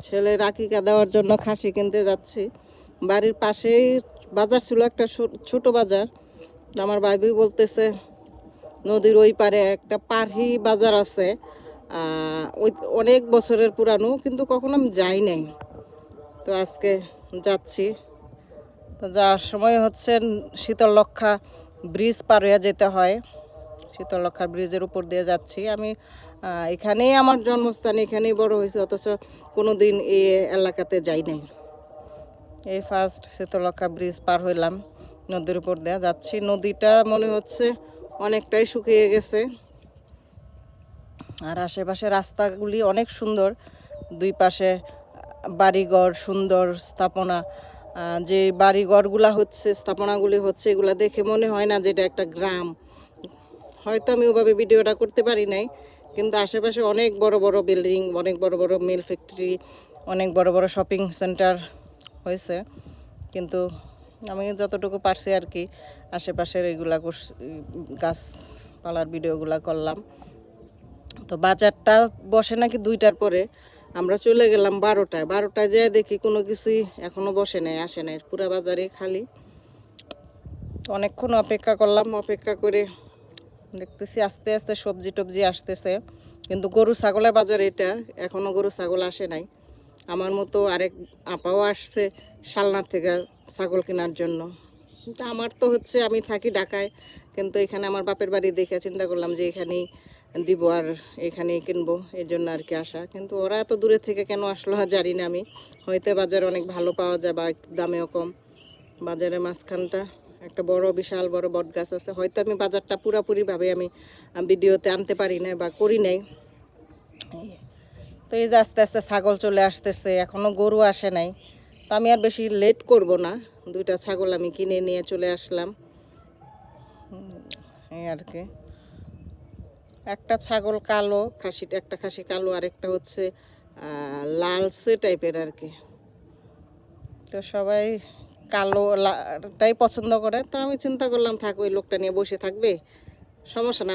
ছেলে রাকিকা দেওয়ার জন্য খাসি কিনতে যাচ্ছি। বাড়ির পাশেই বাজার ছিল, একটা ছোট বাজার। আমার ভাবি বলতেছে নদীর ওই পারে একটা পারহি বাজার আছে, ওই অনেক বছরের পুরানো, কিন্তু কখনো আমি যাই নাই। তো আজকে যাচ্ছি। তো যাওয়ার সময় হচ্ছে শীতললক্ষা ব্রিজ পার হয়ে যেতে হয়। শীতললক্ষা ব্রিজের উপর দিয়ে যাচ্ছি আমি। এখানেই আমার জন্মস্থান, এখানেই বড় হয়েছে, অথচ কোনো দিন এই এলাকাতে যাই নাই। এই ফার্স্ট শীতললক্ষা ব্রিজ পার হইলাম, নদীর উপর দিয়ে যাচ্ছি। নদীটা মনে হচ্ছে অনেকটাই শুকিয়ে গেছে। আর আশেপাশে রাস্তাগুলি অনেক সুন্দর, দুই পাশে বাড়িঘর, সুন্দর স্থাপনা। যে বাড়িঘরগুলা হচ্ছে, স্থাপনাগুলি হচ্ছে, এগুলা দেখে মনে হয় না যে এটা একটা গ্রাম। হয়তো আমি ওভাবে ভিডিওটা করতে পারি নাই, কিন্তু আশেপাশে অনেক বড় বড় বিল্ডিং, অনেক বড় বড় মিল ফ্যাক্টরি, অনেক বড় বড় শপিং সেন্টার হয়েছে। কিন্তু আমি যতটুকু পারছি আর কি আশেপাশের এইগুলা গাছপালার ভিডিওগুলা করলাম। তো বাজারটা বসে নাকি 2টার পরে, আমরা চলে গেলাম 12টায় যেয়ে দেখি কোনো কিছুই এখনও বসে নাই, আসে নাই, পুরা বাজারে খালি। অনেকক্ষণ অপেক্ষা করলাম, অপেক্ষা করে দেখতেছি আস্তে আস্তে সবজি টবজি আসতেছে, কিন্তু গরু ছাগলের বাজার এটা, এখনও গরু ছাগল আসে নাই। আমার মতো আরেক আপাও আসছে শালনার থেকে ছাগল কেনার জন্য। কিন্তু আমার তো হচ্ছে, আমি থাকি ঢাকায়, কিন্তু এখানে আমার বাপের বাড়ি দেখে চিন্তা করলাম যে এখানেই দিব আর এখানেই কিনবো, এই জন্য আর কি আসা। কিন্তু ওরা এত দূরে থেকে কেন আসলো জানি না আমি। হয়তো বাজার অনেক ভালো পাওয়া যায় বা একটু দামেও কম। বাজারের মাঝখানটা একটা বড় বিশাল বড় বট গাছ আছে। হয়তো আমি বাজারটা পুরাপুরিভাবে আমি ভিডিওতে আনতে পারি না বা করি নাই। তো এই যে আস্তে আস্তে ছাগল চলে আসতেছে, এখনও গরু আসে নাই। তো আমি আর বেশি লেট করব না, 2টা ছাগল আমি কিনে নিয়ে চলে আসলাম। এই আর কি, একটা ছাগল কালো, একটা খাসি কালো, আর একটা হচ্ছে লালচে টাইপের আর কি। তো সবাই কালোটাই পছন্দ করে। তো আমি চিন্তা করলাম থাক, ওই লোকটা নিয়ে বসে থাকবে, সমস্যা না।